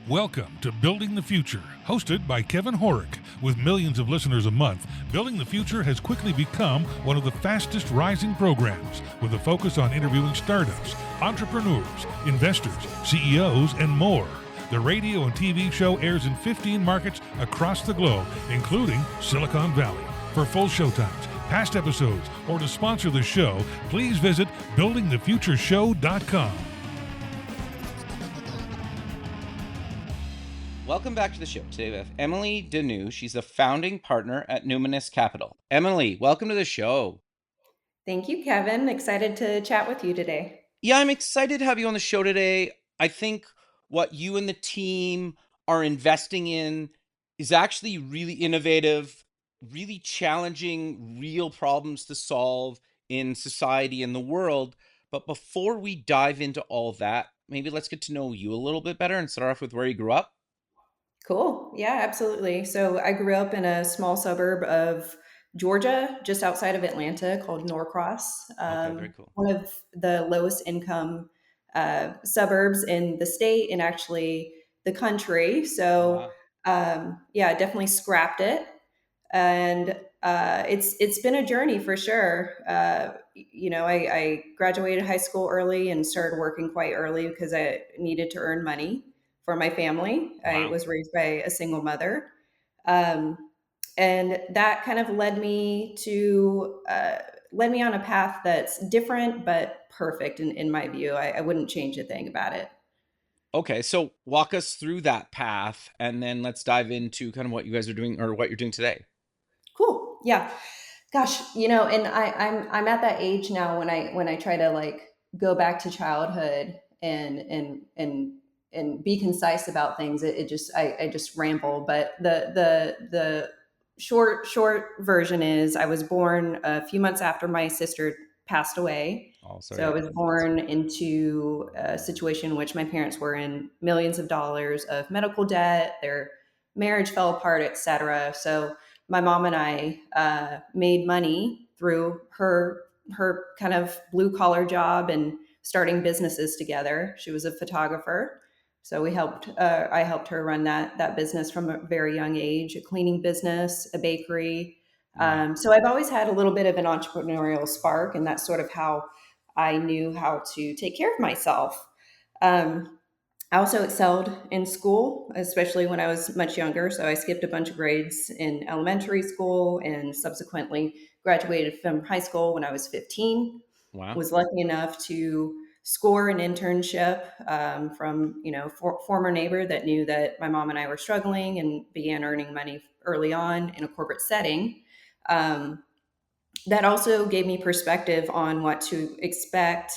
Welcome to Building the Future, hosted by Kevin Horick. With millions of listeners a month, Building the Future has quickly become one of the fastest rising programs, with a focus on interviewing startups, entrepreneurs, investors, CEOs, and more. The radio and TV show airs in 15 markets across the globe, including Silicon Valley. For full showtimes, past episodes, or to sponsor the show, please visit buildingthefutureshow.com. Welcome back to the show. Today we have Emily Deneau. She's a founding partner at Numinous Capital. Emily, welcome to the show. Thank you, Kevin. Excited to chat with you today. Yeah, I'm excited to have you on the show today. I think what you and the team are investing in is actually really innovative, really challenging, real problems to solve in society and the world. But before we dive into all that, maybe let's get to know you a little bit better and start off with where you grew up. Cool. Yeah, absolutely. So I grew up in a small suburb of Georgia, just outside of Atlanta, called Norcross, Okay, very cool. one of the lowest income suburbs in the state and actually the country. So Wow. yeah, definitely scrapped it, and it's been a journey for sure. I graduated high school early and started working quite early because I needed to earn money for my family. I Wow. was raised by a single mother, um, and that kind of led me on a path that's different but perfect in my view. I wouldn't change a thing about it. Okay, so walk us through that path and then let's dive into kind of what you guys are doing or what you're doing today. Cool. Yeah. Gosh, and I'm at that age now when I try to like go back to childhood and be concise about things. It just I just ramble. But the short version is I was born a few months after my sister passed away. Oh, sorry So I to hear was that. born into a situation in which my parents were in millions of dollars of medical debt. Their marriage fell apart, etc. So my mom and I made money through her kind of blue collar job and starting businesses together. She was a photographer, so I helped her run that business from a very young age, a cleaning business, a bakery. Wow. So I've always had a little bit of an entrepreneurial spark, and that's sort of how I knew how to take care of myself. Um, I also excelled in school, especially when I was much younger. So I skipped a bunch of grades in elementary school and subsequently graduated from high school when I was 15. Wow. Was lucky enough to score an internship from former neighbor that knew that my mom and I were struggling and began earning money early on in a corporate setting. Um, that also gave me perspective on what to expect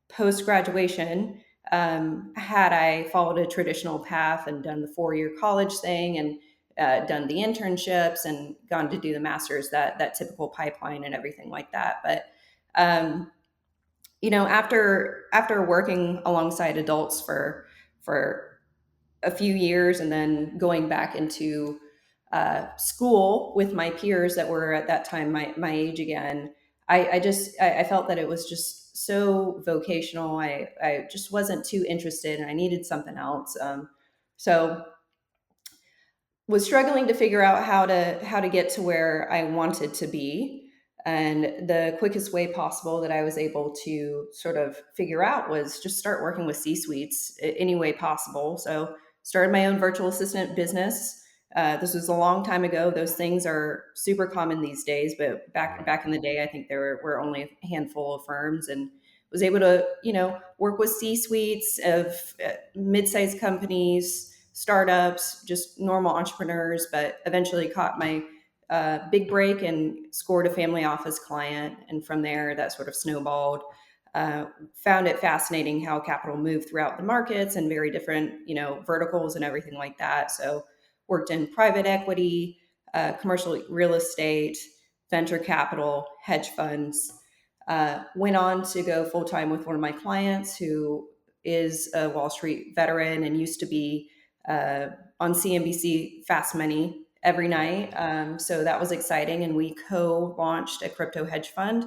post graduation. Had I followed a traditional path and done the 4 year college thing and done the internships and gone to do the masters, that typical pipeline and everything like that. But um, after working alongside adults for a few years and then going back into school with my peers that were at that time my age again, I felt that it was just so vocational. I just wasn't too interested and I needed something else. So was struggling to figure out how to get to where I wanted to be. And the quickest way possible that I was able to sort of figure out was just start working with C-suites any way possible. So started my own virtual assistant business. This was a long time ago. Those things are super common these days, but back Right. back in the day, I think there were only a handful of firms, and was able to work with C-suites of mid-sized companies, startups, just normal entrepreneurs, but eventually caught my big break and scored a family office client. And from there, that sort of snowballed. Found it fascinating how capital moved throughout the markets and very different, verticals and everything like that. So worked in private equity, commercial real estate, venture capital, hedge funds. Went on to go full time with one of my clients who is a Wall Street veteran and used to be on CNBC Fast Money every night. So that was exciting. And we co launched a crypto hedge fund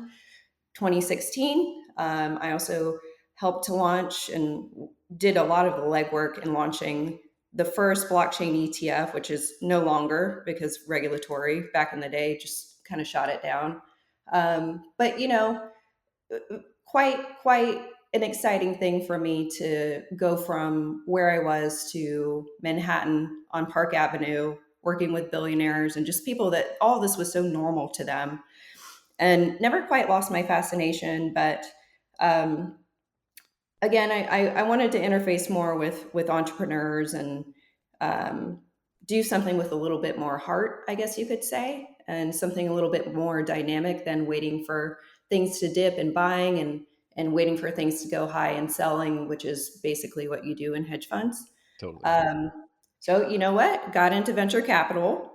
2016. I also helped to launch and did a lot of the legwork in launching the first blockchain ETF, which is no longer because regulatory back in the day just kind of shot it down. But quite an exciting thing for me to go from where I was to Manhattan on Park Avenue, working with billionaires and just people that all this was so normal to them, and never quite lost my fascination. But um, again, I wanted to interface more with entrepreneurs and um, do something with a little bit more heart, I guess you could say, and something a little bit more dynamic than waiting for things to dip and buying and waiting for things to go high and selling, which is basically what you do in hedge funds. Totally. Um, so you know what? Got into venture capital.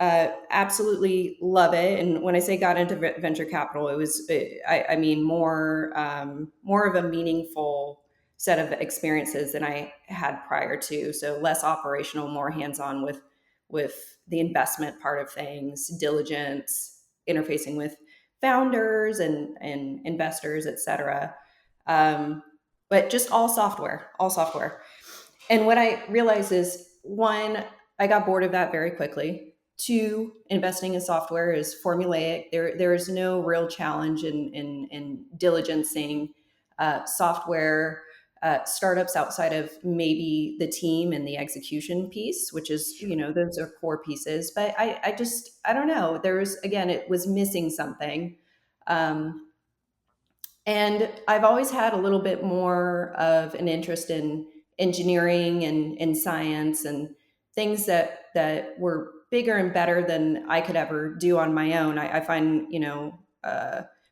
Absolutely love it. And when I say got into venture capital, it was I mean more of a meaningful set of experiences than I had prior to. So less operational, more hands on with the investment part of things, diligence, interfacing with founders and investors, et cetera. Um, but just all software, all software. And what I realized is one, I got bored of that very quickly. Two, investing in software is formulaic. There is no real challenge in diligencing software startups outside of maybe the team and the execution piece, which is, Sure. those are core pieces. But I don't know. There was, again, it was missing something. Um, and I've always had a little bit more of an interest in engineering and science and things that were bigger and better than I could ever do on my own. I find,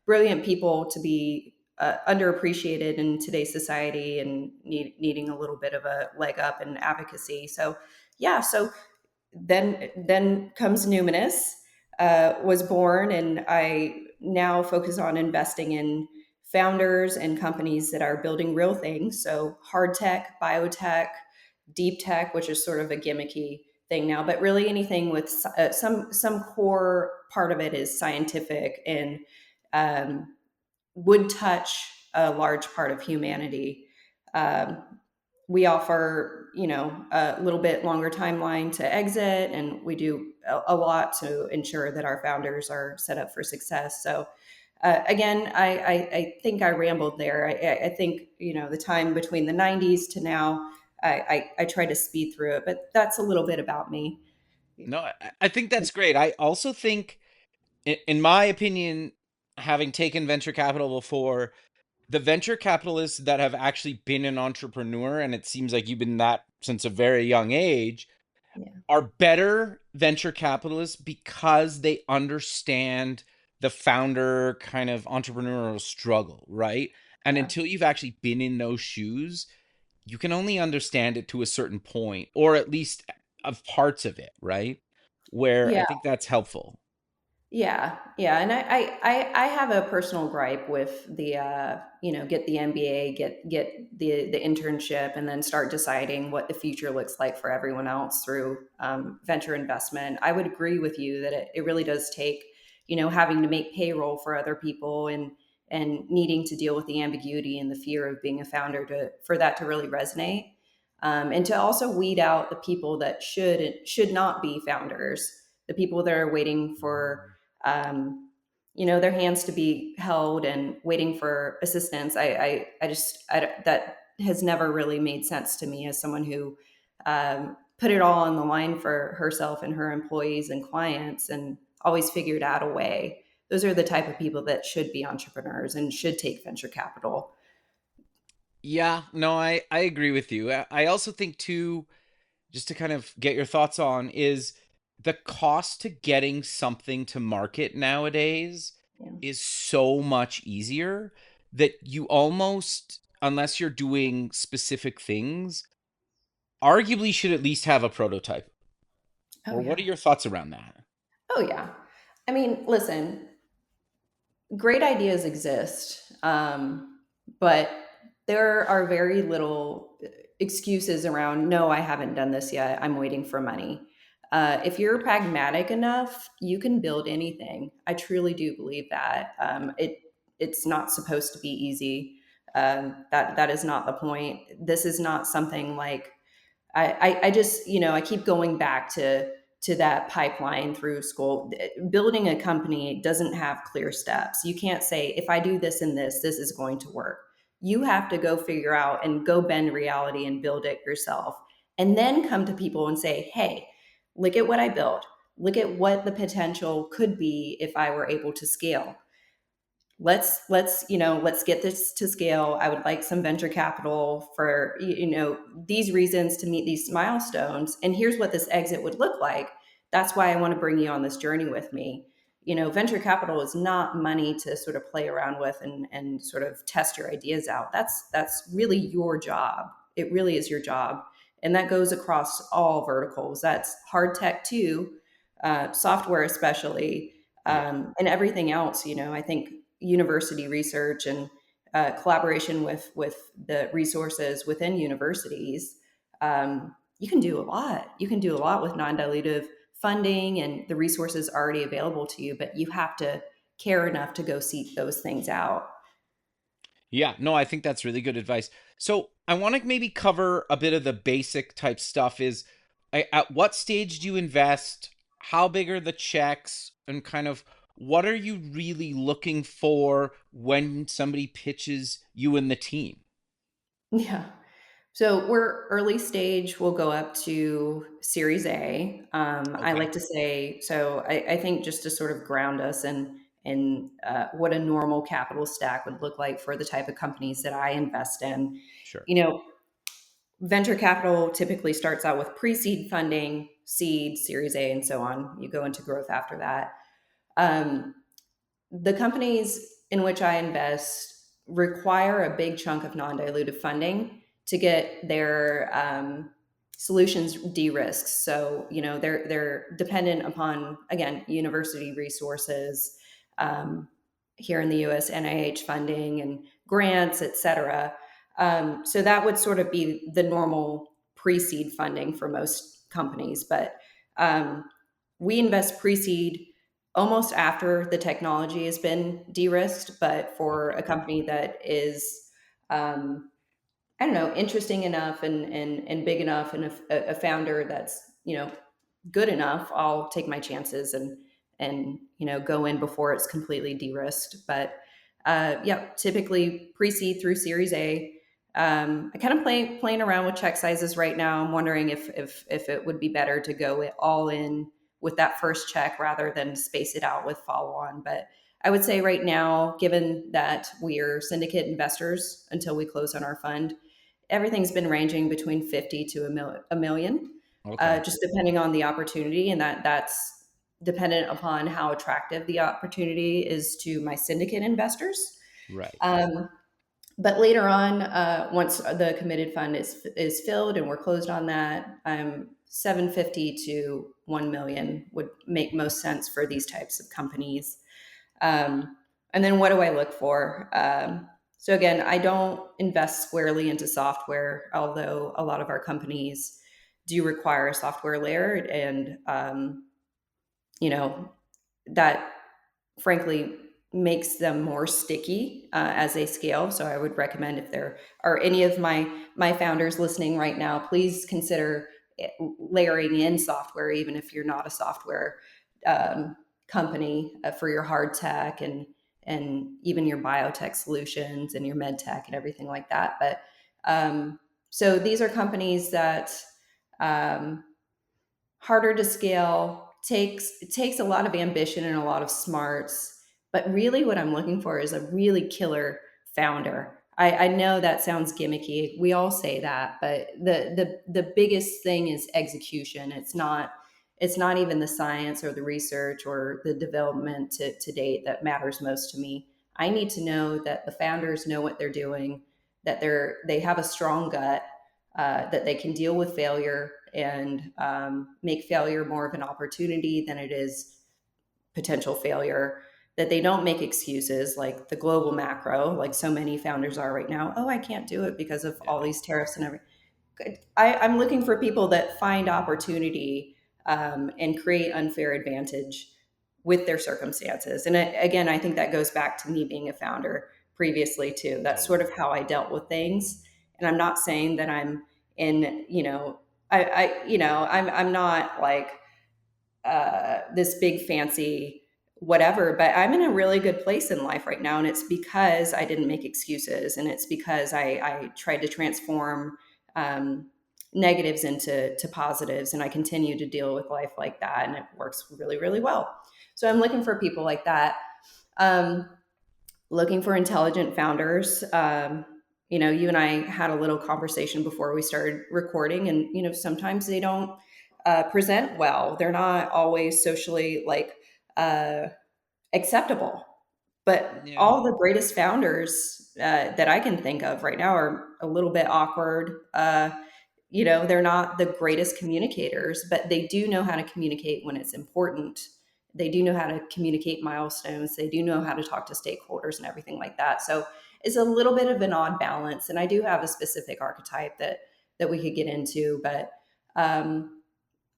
brilliant people to be underappreciated in today's society and needing a little bit of a leg up in advocacy. So, yeah. So then comes Numinous, was born, and I now focus on investing in founders and companies that are building real things. So hard tech, biotech, deep tech, which is sort of a gimmicky thing now, but really anything with some core part of it is scientific and um, would touch a large part of humanity. Um, we offer, a little bit longer timeline to exit, and we do a lot to ensure that our founders are set up for success. So, again, I think I rambled there. I think, the time between the 90s to now, I try to speed through it, but that's a little bit about me. No, I think that's great. I also think, in my opinion, having taken venture capital before, the venture capitalists that have actually been an entrepreneur, and it seems like you've been that since a very young age, Yeah. are better venture capitalists because they understand the founder kind of entrepreneurial struggle, right? And Yeah. until you've actually been in those shoes, you can only understand it to a certain point, or at least of parts of it, right? Where I Yeah. think that's helpful. Yeah, yeah, and I have a personal gripe with the get the MBA, get the internship, and then start deciding what the future looks like for everyone else through venture investment. I would agree with you that it really does take having to make payroll for other people and needing to deal with the ambiguity and the fear of being a founder to for that to really resonate, and to also weed out the people that should not be founders, the people that are waiting for um, their hands to be held and waiting for assistance. That has never really made sense to me as someone who put it all on the line for herself and her employees and clients and always figured out a way. Those are the type of people that should be entrepreneurs and should take venture capital. Yeah, no, I agree with you. I also think too, just to kind of get your thoughts on, is the cost to getting something to market nowadays Yeah. is so much easier that you almost, unless you're doing specific things, arguably should at least have a prototype. Oh Or what are yeah. your thoughts around that? Oh yeah. I mean, listen, great ideas exist, but there are very little excuses around, no, I haven't done this yet. I'm waiting for money. If you're pragmatic enough, you can build anything. I truly do believe that. It's not supposed to be easy. That is not the point. This is not something like I just, I keep going back to that pipeline through school. Building a company doesn't have clear steps. You can't say, if I do this and this is going to work. You have to go figure out and go bend reality and build it yourself. And then come to people and say, hey, look at what I built. Look at what the potential could be if I were able to scale. Let's get this to scale. I would like some venture capital for these reasons to meet these milestones, and here's what this exit would look like. That's why I want to bring you on this journey with me. Venture capital is not money to sort of play around with and sort of test your ideas out. That's really your job. It really is your job, and that goes across all verticals. That's hard tech too, software especially, Yeah. and everything else. I think university research and collaboration with the resources within universities, you can do a lot. You can do a lot with non-dilutive funding and the resources already available to you, but you have to care enough to go seek those things out. Yeah, no, I think that's really good advice. So I want to maybe cover a bit of the basic type stuff. At what stage do you invest? How big are the checks? And kind of what are you really looking for when somebody pitches you and the team? Yeah. So we're early stage. We'll go up to Series A. I Okay, like to say so. I think just to sort of ground us in what a normal capital stack would look like for the type of companies that I invest in. sure. You know, Venture capital typically starts out with pre-seed funding, seed, Series A, and so on. You go into growth after that. Um, the companies in which I invest require a big chunk of non-dilutive funding to get their solutions de-risked. So they're dependent upon, again, university resources, um, here in the U.S. NIH funding and grants, et cetera. So that would sort of be the normal pre-seed funding for most companies, but um, we invest pre-seed almost after the technology has been de-risked, but for Okay. a company that is, I don't know, interesting enough and big enough, and a founder that's good enough, I'll take my chances and go in before it's completely de-risked. But yeah, typically pre-seed through Series A. I kind of playing around with check sizes right now. I'm wondering if it would be better to go all in with that first check rather than space it out with follow on. But I would say right now, given that we are syndicate investors until we close on our fund, everything's been ranging between 50 to a million, Okay. just depending on the opportunity, and that's dependent upon how attractive the opportunity is to my syndicate investors. Right. Um, but later on, once the committed fund is filled and we're closed on that, 750 to 1 million would make most sense for these types of companies. Um, and then what do I look for? So again, I don't invest squarely into software, although a lot of our companies do require a software layer, and that frankly makes them more sticky as they scale. So I would recommend, if there are any of my founders listening right now, please consider layering in software, even if you're not a software um, company, for your hard tech and even your biotech solutions and your med tech and everything like that. But so these are companies that um, harder to scale, takes a lot of ambition and a lot of smarts. But really what I'm looking for is a really killer founder. I know that sounds gimmicky. We all say that, but the biggest thing is execution. It's not even the science or the research or the development to date that matters most to me. I need to know that the founders know what they're doing, that they have a strong gut, that they can deal with failure and make failure more of an opportunity than it is potential failure, that they don't make excuses like the global macro, like so many founders are right now. Oh, I can't do it because of all Yeah. these tariffs and everything. I'm looking for people that find opportunity and create unfair advantage with their circumstances. And again, I think that goes back to me being a founder previously too. That's sort Totally. of how I dealt with things. And I'm not saying that I'm in, I'm not like this big fancy whatever, but I'm in a really good place in life right now. And it's because I didn't make excuses. And it's because I tried to transform um, negatives into positives. And I continue to deal with life like that. And it works really, really well. So I'm looking for people like that. Um, Looking for intelligent founders. You and I had a little conversation before we started recording, and sometimes they don't present well. They're not always socially uh, acceptable. But Yeah. all the greatest founders that I can think of right now are a little bit awkward. They're not the greatest communicators, but they do know how to communicate when it's important. They do know how to communicate milestones. They do know how to talk to stakeholders and everything like that. So it's a little bit of an odd balance. And I do have a specific archetype that we could get into, but um,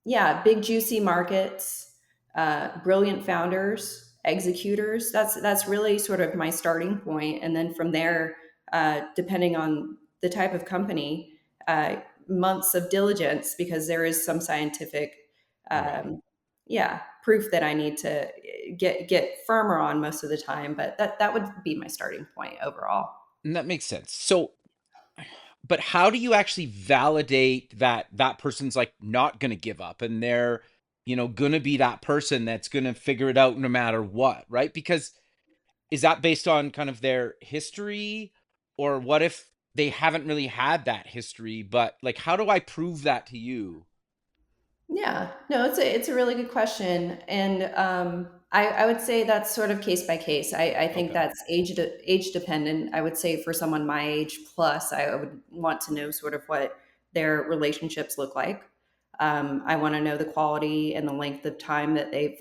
yeah, big juicy markets, brilliant founders, executors. That's really sort of my starting point, and then from there, depending on the type of company, uh, months of diligence because there is some scientific, Right. um, yeah, proof that I need to get firmer on most of the time. But that would be my starting point overall. And that makes sense. So, but how do you actually validate that that person's like not going to give up and they're, going to be that person that's going to figure it out no matter what, right? Because is that based on kind of their history, or what if they haven't really had that history, but like how do I prove that to you? Yeah, no, it's a really good question, and I would say that's sort of case by case. I think Okay. that's age dependent. I would say for someone my age plus, I would want to know sort of what their relationships look like. I want to know the quality and the length of time that they've,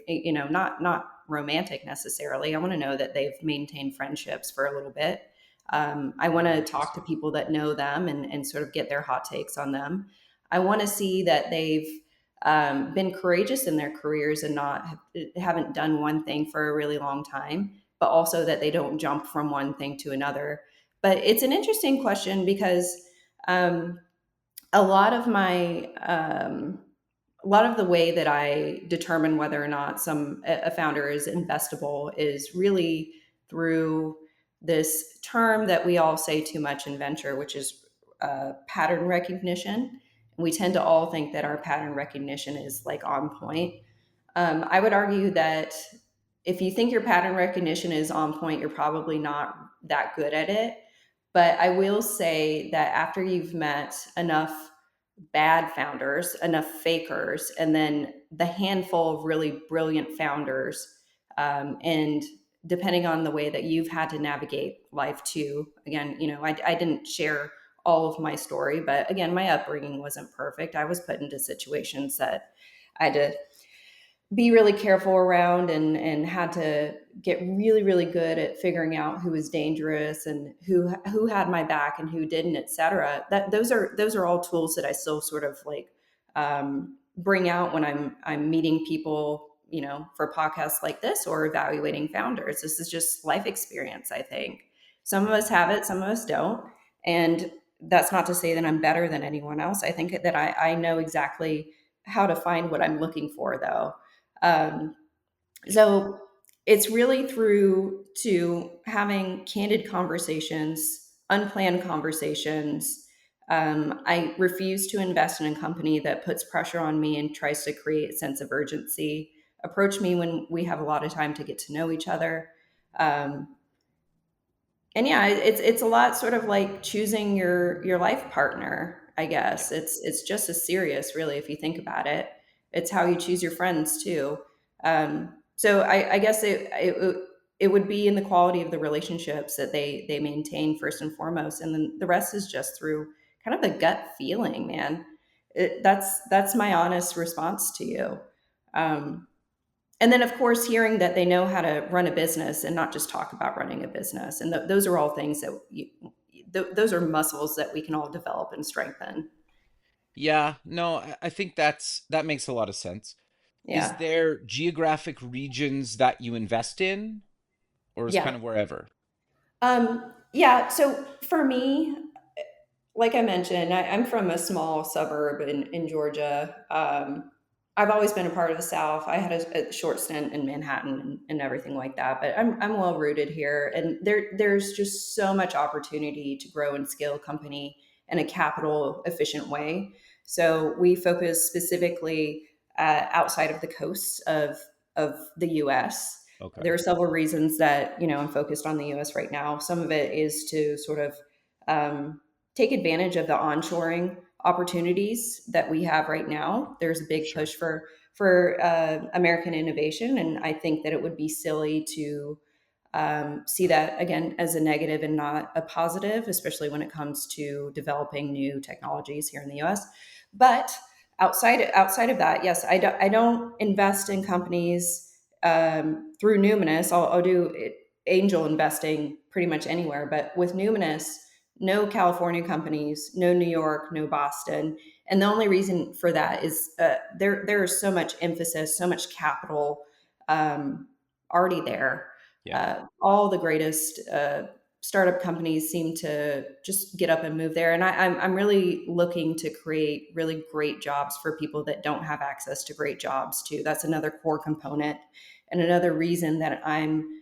not romantic necessarily. I want to know that they've maintained friendships for a little bit. I want to talk to Interesting. people that know them and sort of get their hot takes on them. I want to see that they've been courageous in their careers and haven't done one thing for a really long time, but also that they don't jump from one thing to another. But it's an interesting question because um, a lot of my a lot of the way that I determine whether or not a founder is investable is really through this term that we all say too much in venture, which is pattern recognition. And we tend to all think that our pattern recognition is like on point. I would argue that if you think your pattern recognition is on point, you're probably not that good at it. But I will say that after you've met enough bad founders, enough fakers, and then the handful of really brilliant founders. And depending on the way that you've had to navigate life too, again, I didn't share all of my story, but again, my upbringing wasn't perfect. I was put into situations that I had to be really careful around and had to get really really good at figuring out who was dangerous and who had my back and who didn't, etc. That those are all tools that I still sort of like bring out when I'm meeting people, for podcasts like this or evaluating founders. This is just life experience. I think some of us have it, some of us don't, and that's not to say that I'm better than anyone else. I think that I know exactly how to find what I'm looking for though. um, so it's really through to having candid conversations, unplanned conversations. I refuse to invest in a company that puts pressure on me and tries to create a sense of urgency. Approach me when we have a lot of time to get to know each other. Um, and yeah, it's a lot sort of like choosing your life partner. I Yeah. guess it's just as serious, really, if you think about it. It's how you choose your friends too. So I guess it would be in the quality of the relationships that they maintain first and foremost, and then the rest is just through kind of the gut feeling, man. That's my honest response to you. Um, and then of course hearing that they know how to run a business and not just talk about running a business, and those are all things that those are muscles that we can all develop and strengthen. Yeah, no, I think that makes a lot of sense. Is Yeah. there geographic regions that you invest in, or is Yeah. kind of wherever? Yeah, so for me, like I mentioned, I'm from a small suburb in Georgia. I've always been a part of the South. I had a short stint in Manhattan and everything like that, but I'm well rooted here, and there's just so much opportunity to grow and scale a company in a capital efficient way. So we focus specifically outside of the coasts of the U.S. There Okay. are several reasons that I'm focused on the U.S. right now. Some of it is to sort of um, take advantage of the onshoring opportunities that we have right now. There's a big Sure. push for American innovation, and I think that it would be silly to see that again as a negative and not a positive, especially when it comes to developing new technologies here in the U.S. But outside of that, yes, I don't invest in companies through Numinous. I'll do angel investing pretty much anywhere, but with Numinous, no California companies, no New York, no Boston. And the only reason for that is there is so much emphasis, so much capital um, already there. Yeah. All the greatest startup companies seem to just get up and move there. And I'm really looking to create really great jobs for people that don't have access to great jobs too. That's another core component and another reason that I'm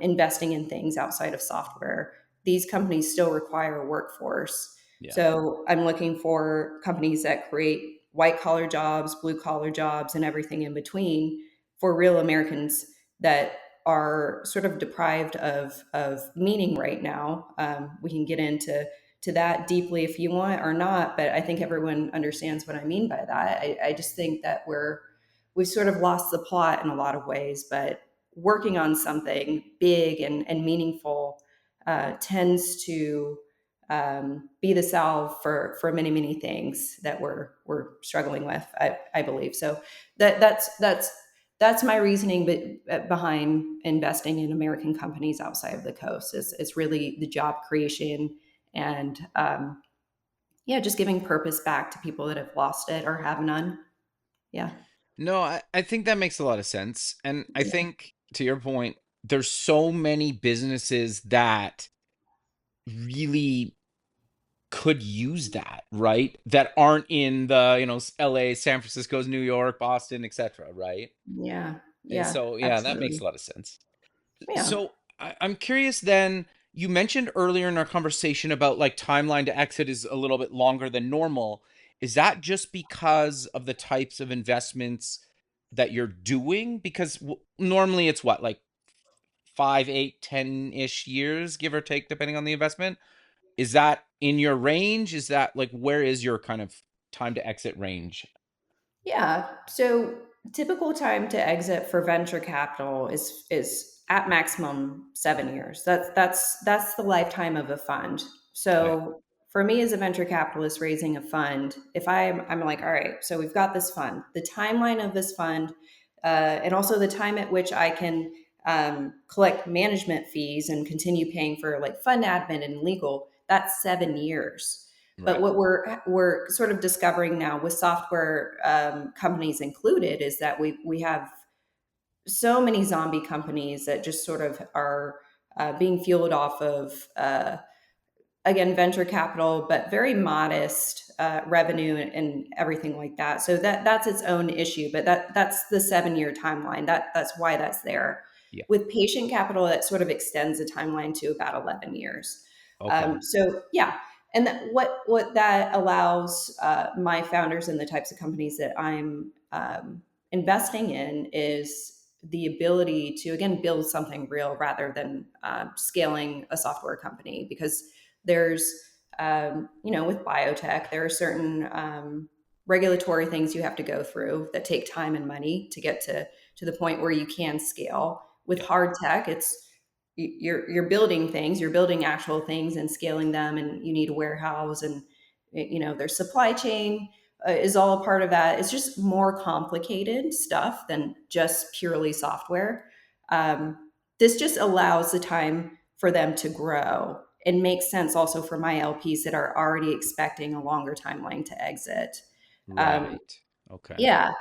investing in things outside of software. These companies still require a workforce. Yeah. So I'm looking for companies that create white collar jobs, blue collar jobs, and everything in between for real Americans that are sort of deprived of meaning right now. We can get into that deeply if you want or not, but I think everyone understands what I mean by that. I just think that we've sort of lost the plot in a lot of ways, but working on something big and meaningful tends to be the salve for many things that we're struggling with. I believe so. That's my reasoning, but behind investing in American companies outside of the coast is really the job creation and yeah, just giving purpose back to people that have lost it or have none. Yeah. No, I think that makes a lot of sense. And I Yeah. think to your point, there's so many businesses that really could use that, right? That aren't in the, LA, San Francisco's, New York, Boston, etc., right? Yeah. And Yeah. so, yeah, that makes Absolutely. a lot of sense. Yeah. So I'm curious then, you mentioned earlier in our conversation about like timeline to exit is a little bit longer than normal. Is that just because of the types of investments that you're doing? Because normally it's what, like 5, 8, 10-ish years, give or take, depending on the investment. Is that in your range? Is that like, where is your kind of time to exit range? Yeah. So typical time to exit for venture capital is at maximum 7 years. That's the lifetime of a fund. Okay. So for me as a venture capitalist raising a fund, if I'm like, all right, so we've got this fund, the timeline of this fund, and also the time at which I can collect management fees and continue paying for like fund admin and legal, that's 7 years. But Right. what we're sort of discovering now, with software companies included, is that we have so many zombie companies that just sort of are being fueled off of again venture capital, but very modest revenue and everything like that. So that's its own issue. But that's the 7 year timeline. That's why that's there. Yeah. With patient capital, that sort of extends the timeline to about 11 years. Okay. So yeah, and what that allows my founders and the types of companies that I'm investing in is the ability to again build something real rather than scaling a software company, because there's with biotech there are certain regulatory things you have to go through that take time and money to get to the point where you can scale. With Yeah. hard tech, it's you're building things, you're building actual things and scaling them, and you need a warehouse, and their supply chain is all a part of that. It's just more complicated stuff than just purely software. This just allows the time for them to grow and makes sense also for my LPs that are already expecting a longer timeline to exit. Um, Right. Okay. yeah,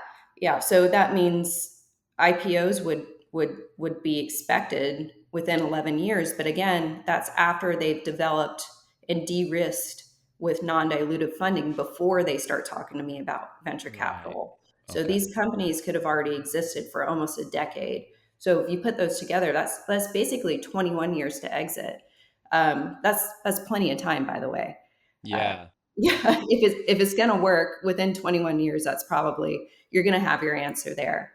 yeah. So that means IPOs would be expected within 11 years, but again, that's after they've developed and de-risked with non-dilutive funding before they start talking to me about venture Right. capital. So Okay. these companies could have already existed for almost a decade. So if you put those together, that's basically 21 years to exit. That's plenty of time, by the way. Uh, Yeah. yeah, if it's going to work within 21 years, that's probably you're going to have your answer there.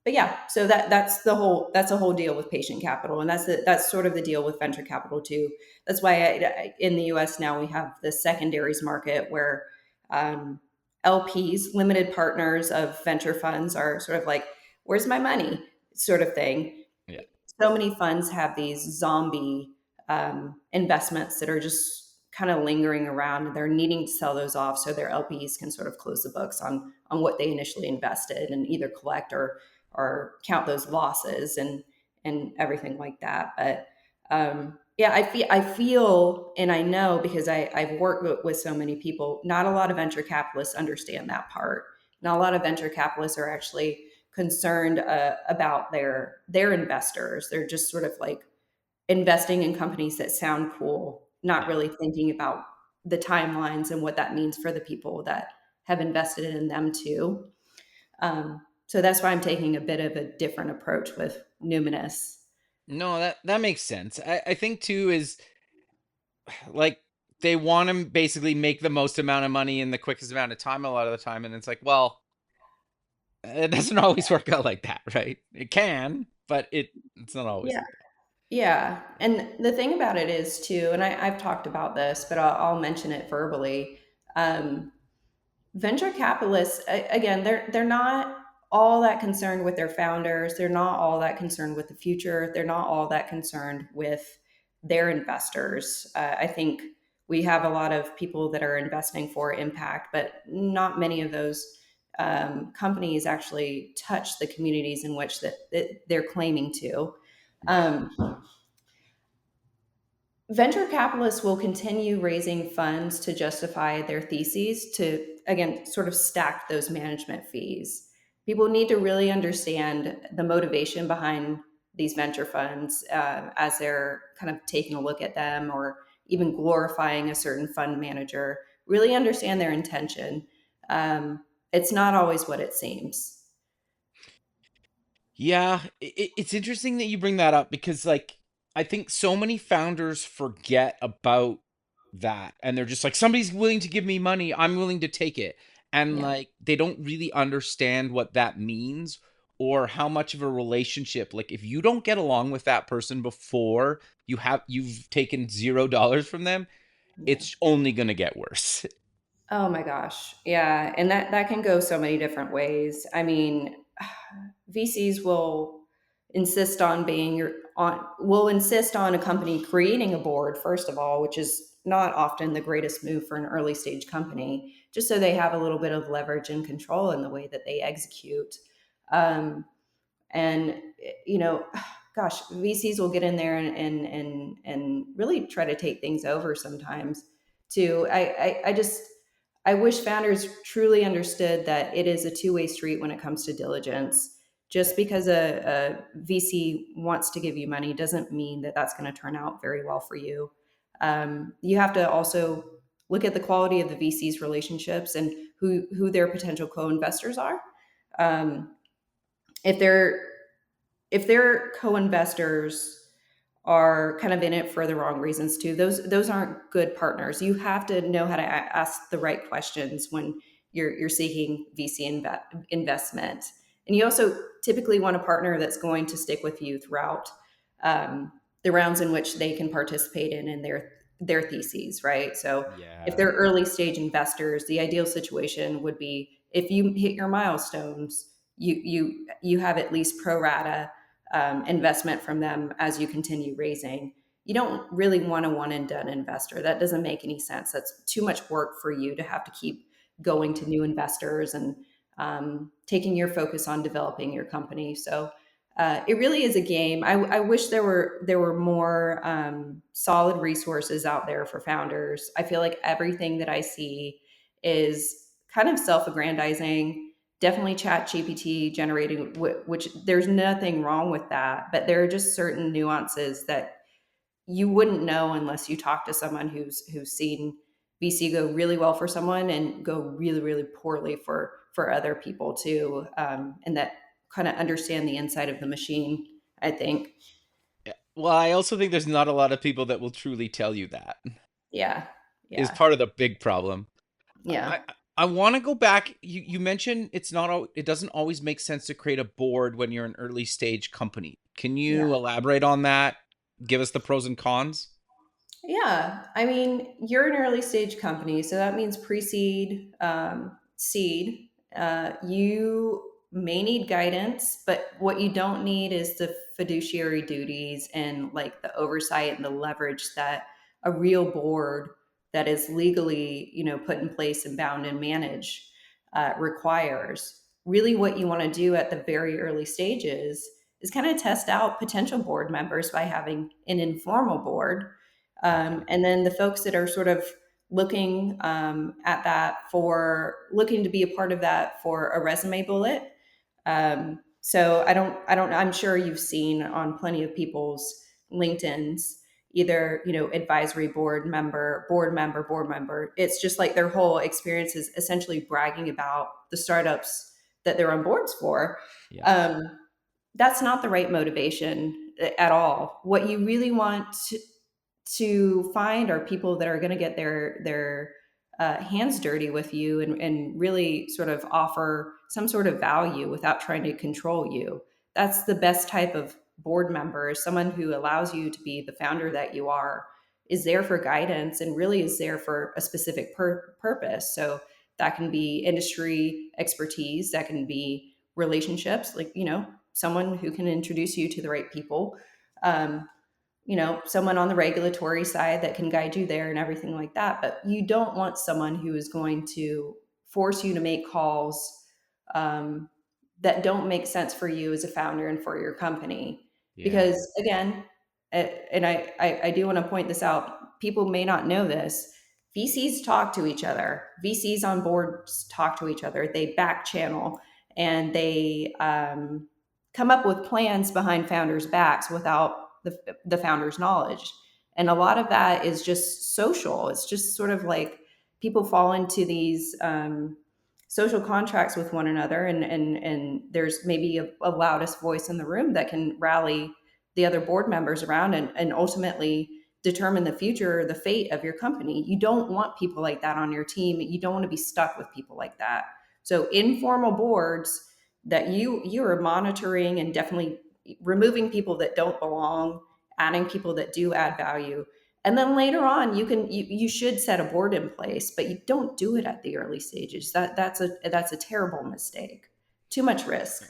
But yeah, so that's a whole deal with patient capital, and that's sort of the deal with venture capital too. That's why in the U.S. now we have the secondaries market where um, LPs, limited partners of venture funds, are sort of like, "Where's my money?" sort of thing. Yeah. So many funds have these zombie investments that are just kind of lingering around, and they're needing to sell those off so their LPs can sort of close the books on what they initially invested and either collect or count those losses and everything like that. But yeah, I feel and I know because I've worked with so many people. Not a lot of venture capitalists understand that part. Not a lot of venture capitalists are actually concerned about their investors. They're just sort of like investing in companies that sound cool, not Yeah. really thinking about the timelines and what that means for the people that have invested in them too. So that's why I'm taking a bit of a different approach with Numinous. No, that makes sense. I think too is like they want to basically make the most amount of money in the quickest amount of time a lot of the time, and it's like, well, it doesn't always work out like that, right? It can, but it's not always Yeah. like that. Yeah. And the thing about it is too, and I've talked about this, but I'll mention it verbally. Um, Venture capitalists, again, they're not all that concerned with their founders. They're not all that concerned with the future. They're not all that concerned with their investors. I think we have a lot of people that are investing for impact, but not many of those companies actually touch the communities in which that they're claiming to. Right. Um, Venture capitalists will continue raising funds to justify their theses to, again, sort of stack those management fees. People need to really understand the motivation behind these venture funds as they're kind of taking a look at them or even glorifying a certain fund manager. Really understand their intention. It's not always what it seems. Yeah, it's interesting that you bring that up because, like, I think so many founders forget about that and they're just like, somebody's willing to give me money, I'm willing to take it. And, Yeah. like, they don't really understand what that means or how much of a relationship. Like, if you don't get along with that person before you've taken $0 from them, Yeah. it's only going to get worse. Oh my gosh. Yeah. And that can go so many different ways. I mean, VCs will insist on a company creating a board, first of all, which is not often the greatest move for an early stage company, just so they have a little bit of leverage and control in the way that they execute. Um, and you know, gosh, VCs will get in there and really try to take things over sometimes too. I wish founders truly understood that it is a two-way street when it comes to diligence. Yeah. Just because a VC wants to give you money doesn't mean that that's going to turn out very well for you. You have to also look at the quality of the VC's relationships and who their potential co-investors are. Um, if they're if their co-investors are kind of in it for the wrong reasons too, those aren't good partners. You have to know how to ask the right questions when you're seeking investment, and you also typically want a partner that's going to stick with you throughout the rounds in which they can participate in their theses, right? So if Yeah. they're early stage investors, the ideal situation would be if you hit your milestones, you have at least pro rata investment from them as you continue raising. You don't really want a one and done investor. That doesn't make any sense. That's too much work for you to have to keep going to new investors and taking your focus on developing your company. So it really is a game. I wish there were more solid resources out there for founders. I feel like everything that I see is kind of self-aggrandizing. Definitely chat GPT generated, which there's nothing wrong with that, but there are just certain nuances that you wouldn't know unless you talk to someone who's seen VC go really well for someone and go really, really poorly for other people too, and that kind of understand the inside of the machine. I think, Yeah. Well, I also think there's not a lot of people that will truly tell you that yeah, is yeah, part of the big problem. yeah, I I want to go back. You mentioned it doesn't always make sense to create a board when you're an early stage company. Can yeah. you elaborate on that? Give us the pros and cons? Yeah, I mean, you're an early stage company, so that means pre-seed, seed. You may need guidance, but what you don't need is the fiduciary duties and like the oversight and the leverage that a real board that is legally, put in place and bound and managed requires. Really, what you want to do at the very early stages is kind of test out potential board members by having an informal board, Okay. and then the folks that are sort of looking at that for looking to be a part of that for a resume bullet. So I'm sure you've seen on plenty of people's LinkedIn's either, advisory board member, board member. It's just like their whole experience is essentially bragging about the startups that they're on boards for. Yeah. Um, that's not the right motivation at all. What you really want to find are people that are going to get their hands dirty with you and really sort of offer some sort of value without trying to control you. That's the best type of board member, is someone who allows you to be the founder that you are, is there for guidance and really is there for a specific purpose. So that can be industry expertise, that can be relationships, like, someone who can introduce you to the right people. Um, someone on the regulatory side that can guide you there and everything like that. But you don't want someone who is going to force you to make calls um, that don't make sense for you as a founder and for your company. Yeah. Because again, and I do want to point this out, people may not know this. VCs talk to each other. VCs on boards talk to each other. They back channel and they come up with plans behind founders' backs without the founder's knowledge. And a lot of that is just social. It's just sort of like people fall into these social contracts with one another, and there's maybe a loudest voice in the room that can rally the other board members around and ultimately determine the future, the fate of your company. You don't want people like that on your team. You don't want to be stuck with people like that. So informal boards that you are monitoring and definitely removing people that don't belong, adding people that do add value. And then later on, you should set a board in place, but you don't do it at the early stages. That's a terrible mistake. Too much risk.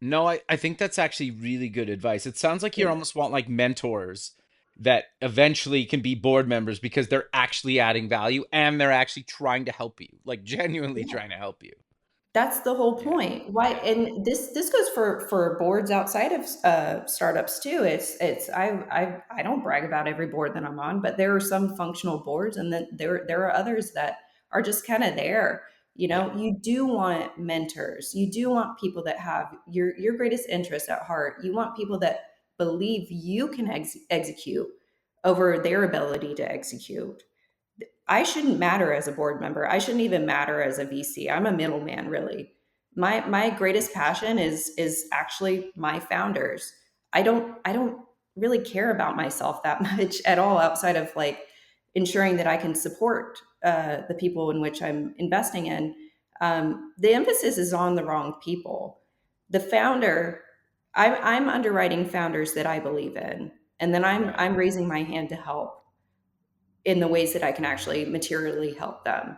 No, I think that's actually really good advice. It sounds like you Yeah. almost want like mentors that eventually can be board members because they're actually adding value and they're actually trying to help you, like genuinely Yeah. trying to help you. That's the whole Yeah. point. Why? Yeah. And this goes for boards outside of startups too. It's I don't brag about every board that I'm on, but there are some functional boards, and then there are others that are just kind of there. Yeah. You do want mentors. You do want people that have your greatest interest at heart. You want people that believe you can execute over their ability to execute. I shouldn't matter as a board member. I shouldn't even matter as a VC. I'm a middleman, really. My greatest passion is actually my founders. I don't really care about myself that much at all, outside of like ensuring that I can support the people in which I'm investing in. The emphasis is on the wrong people. The founder, I'm underwriting founders that I believe in, and then Right. I'm raising my hand to help in the ways that I can actually materially help them.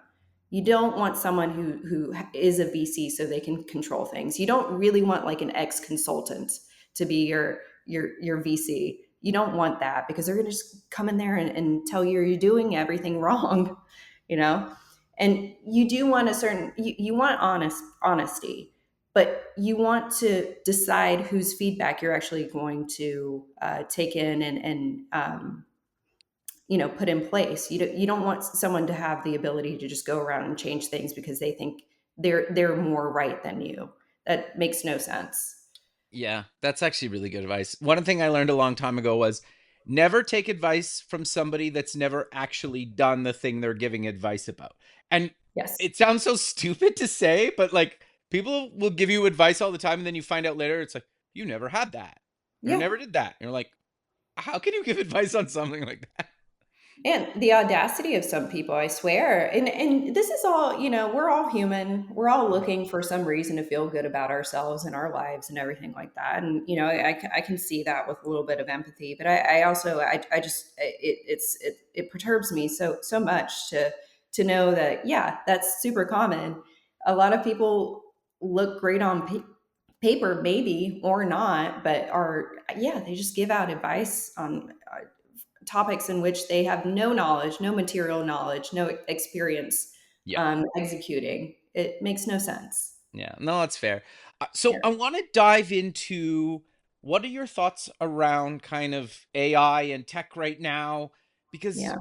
You don't want someone who is a VC so they can control things. You don't really want like an ex consultant to be your VC. You don't want that because they're going to just come in there and tell you you're doing everything wrong, you know. And you do want you want honesty, but you want to decide whose feedback you're actually going to take in and put in place. You don't want someone to have the ability to just go around and change things because they think they're more right than you. That makes no sense. Yeah, that's actually really good advice. One thing I learned a long time ago was never take advice from somebody that's never actually done the thing they're giving advice about. And Yes. it sounds so stupid to say, but like people will give you advice all the time and then you find out later it's like you never had that. You Yeah. never did that. And you're like, how can you give advice on something like that? And the audacity of some people, I swear. And this is all, we're all human. We're all Right. looking for some reason to feel good about ourselves and our lives and everything like that. And, I can see that with a little bit of empathy, but I also, I just, it perturbs me so much to know that, yeah, that's super common. A lot of people look great on paper, maybe, or not, but yeah, they just give out advice on topics in which they have no knowledge, no material knowledge, no experience Yeah. executing. It makes no sense. Yeah. No, that's fair. So Yeah. I want to dive into what are your thoughts around kind of AI and tech right now? Because Yeah.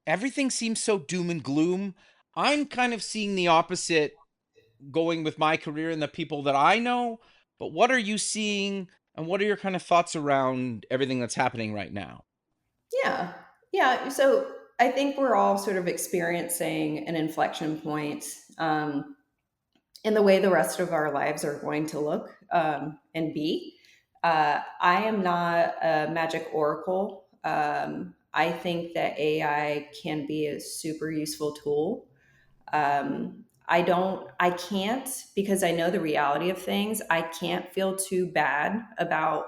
everything seems so doom and gloom. I'm kind of seeing the opposite going with my career and the people that I know. But what are you seeing and what are your kind of thoughts around everything that's happening right now? Yeah. Yeah. So I think we're all sort of experiencing an inflection point in the way the rest of our lives are going to look and be. I am not a magic oracle. I think that AI can be a super useful tool. I can't, because I know the reality of things. I can't feel too bad about,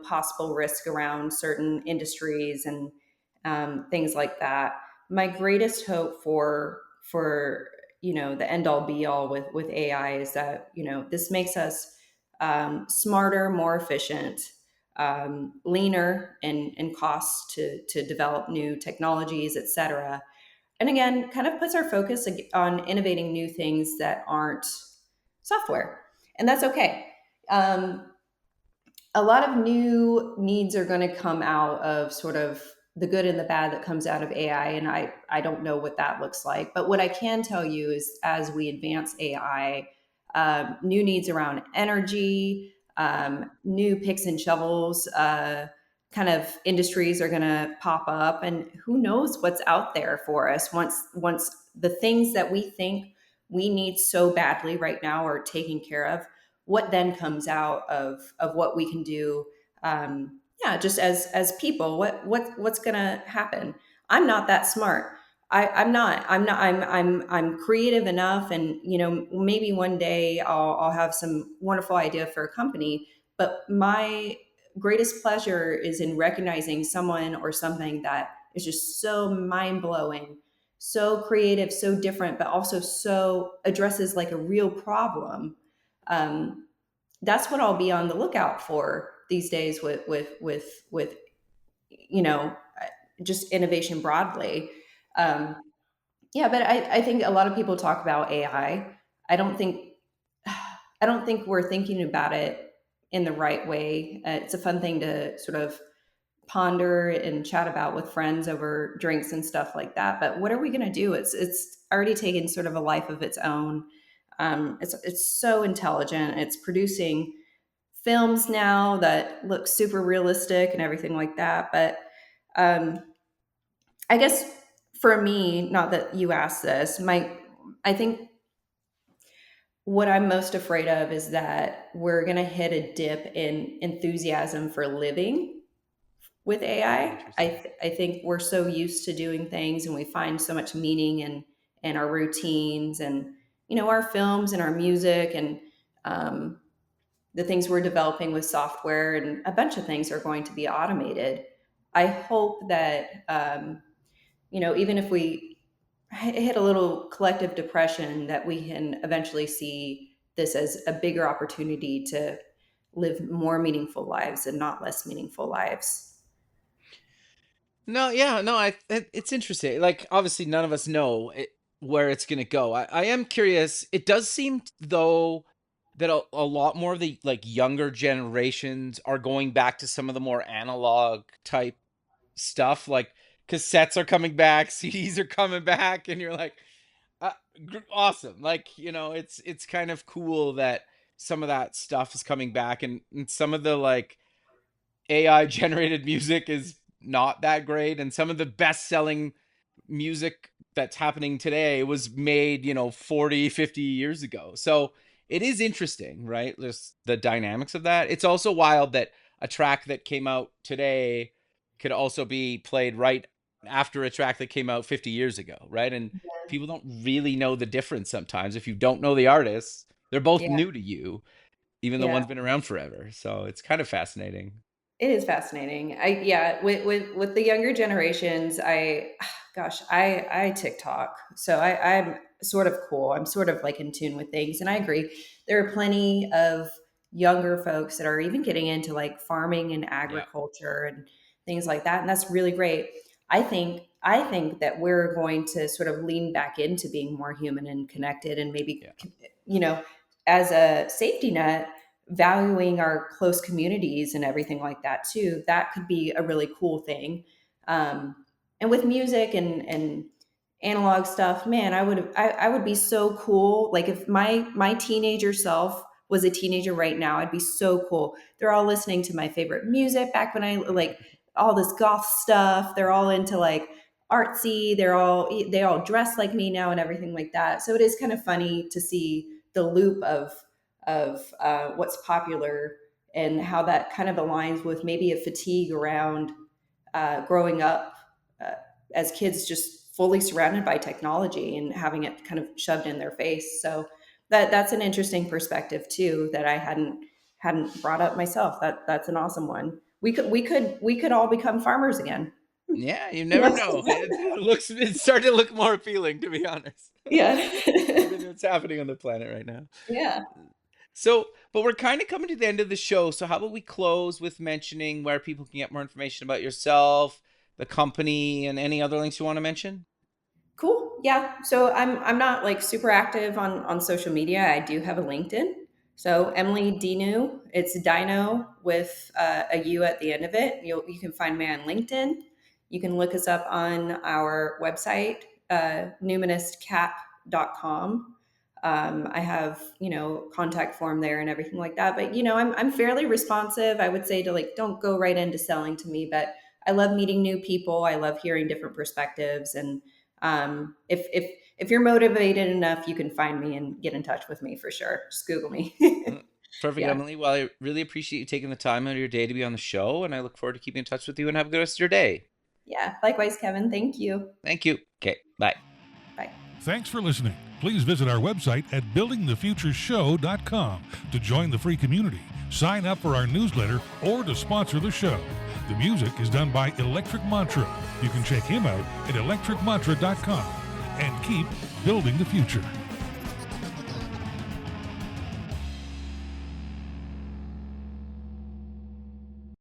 possible risk around certain industries and things like that. My greatest hope for the end all be all with AI is that this makes us smarter, more efficient, leaner in costs to develop new technologies, et cetera, and again kind of puts our focus on innovating new things that aren't software, and that's okay. A lot of new needs are going to come out of sort of the good and the bad that comes out of AI. And I don't know what that looks like. But what I can tell you is as we advance AI, new needs around energy, new picks and shovels, kind of industries are going to pop up. And who knows what's out there for us once the things that we think we need so badly right now are taken care of, what then comes out of what we can do, yeah, just as people, what's gonna happen. I'm not that smart. I'm creative enough, and maybe one day I'll have some wonderful idea for a company, but my greatest pleasure is in recognizing someone or something that is just so mind-blowing, so creative, so different, but also so addresses like a real problem. That's what I'll be on the lookout for these days with you know just innovation broadly. Um, yeah, but I think a lot of people talk about AI. I don't think I don't think we're thinking about it in the right way. It's a fun thing to sort of ponder and chat about with friends over drinks and stuff like that. But what are we going to do? It's already taken sort of a life of its own. It's so intelligent. It's producing films now that look super realistic and everything like that. But um, I guess for me, not that you asked this, I think what I'm most afraid of is that we're going to hit a dip in enthusiasm for living with AI. Interesting. I think we're so used to doing things and we find so much meaning in our routines and our films and our music and um, the things we're developing with software and a bunch of things are going to be automated. I hope that even if we hit a little collective depression, that we can eventually see this as a bigger opportunity to live more meaningful lives and not less meaningful lives. No, yeah, no, it's interesting. Like, obviously, none of us know where it's gonna go. I am curious. It does seem though that a lot more of the like younger generations are going back to some of the more analog type stuff. Like cassettes are coming back, CDs are coming back, and you're like, uh, awesome. Like, it's kind of cool that some of that stuff is coming back, and some of the like AI generated music is not that great, and some of the best selling music that's happening today was made 40, 50 years ago. So it is interesting, right? Just the dynamics of that. It's also wild that a track that came out today could also be played right after a track that came out 50 years ago, right? And people don't really know the difference sometimes. If you don't know the artists, they're both Yeah. new to you, even though Yeah. one's been around forever. So it's kind of fascinating. It is fascinating. With the younger generations, I TikTok. So I'm sort of cool. I'm sort of like in tune with things. And I agree. There are plenty of younger folks that are even getting into like farming and Yeah. agriculture and things like that. And that's really great. I think that we're going to sort of lean back into being more human and connected and maybe, Yeah. you know, as a safety net, valuing our close communities and everything like that too. That could be a really cool thing. And with music and analog stuff, man, I would be so cool. Like if my teenager self was a teenager right now, I'd be so cool. They're all listening to my favorite music back when I like all this goth stuff. They're all into like artsy. They all dress like me now and everything like that. So it is kind of funny to see the loop of what's popular and how that kind of aligns with maybe a fatigue around growing up uh, as kids just fully surrounded by technology and having it kind of shoved in their face. So that's an interesting perspective too that I hadn't brought up myself. That's an awesome one. We could all become farmers again. Yeah, you never Yes. know. It's starting to look more appealing, to be honest. Yeah. Everything that's happening on the planet right now. Yeah. So, but we're kind of coming to the end of the show. So, how about we close with mentioning where people can get more information about yourself, the company, and any other links you want to mention? Cool. Yeah. So I'm not like super active on social media. I do have a LinkedIn. So Emily Dinu, it's Dino with a U at the end of it. You can find me on LinkedIn. You can look us up on our website, nuministcap.com. I have, contact form there and everything like that. But, I'm fairly responsive. I would say to like, don't go right into selling to me, but I love meeting new people. I love hearing different perspectives. And if you're motivated enough, you can find me and get in touch with me for sure. Just Google me. Perfect, Yeah. Emily. Well, I really appreciate you taking the time out of your day to be on the show, and I look forward to keeping in touch with you and have a good rest of your day. Yeah. Likewise, Kevin. Thank you. Thank you. Okay, bye. Bye. Thanks for listening. Please visit our website at buildingthefutureshow.com to join the free community, sign up for our newsletter, or to sponsor the show. The music is done by Electric Mantra. You can check him out at electricmantra.com and keep building the future.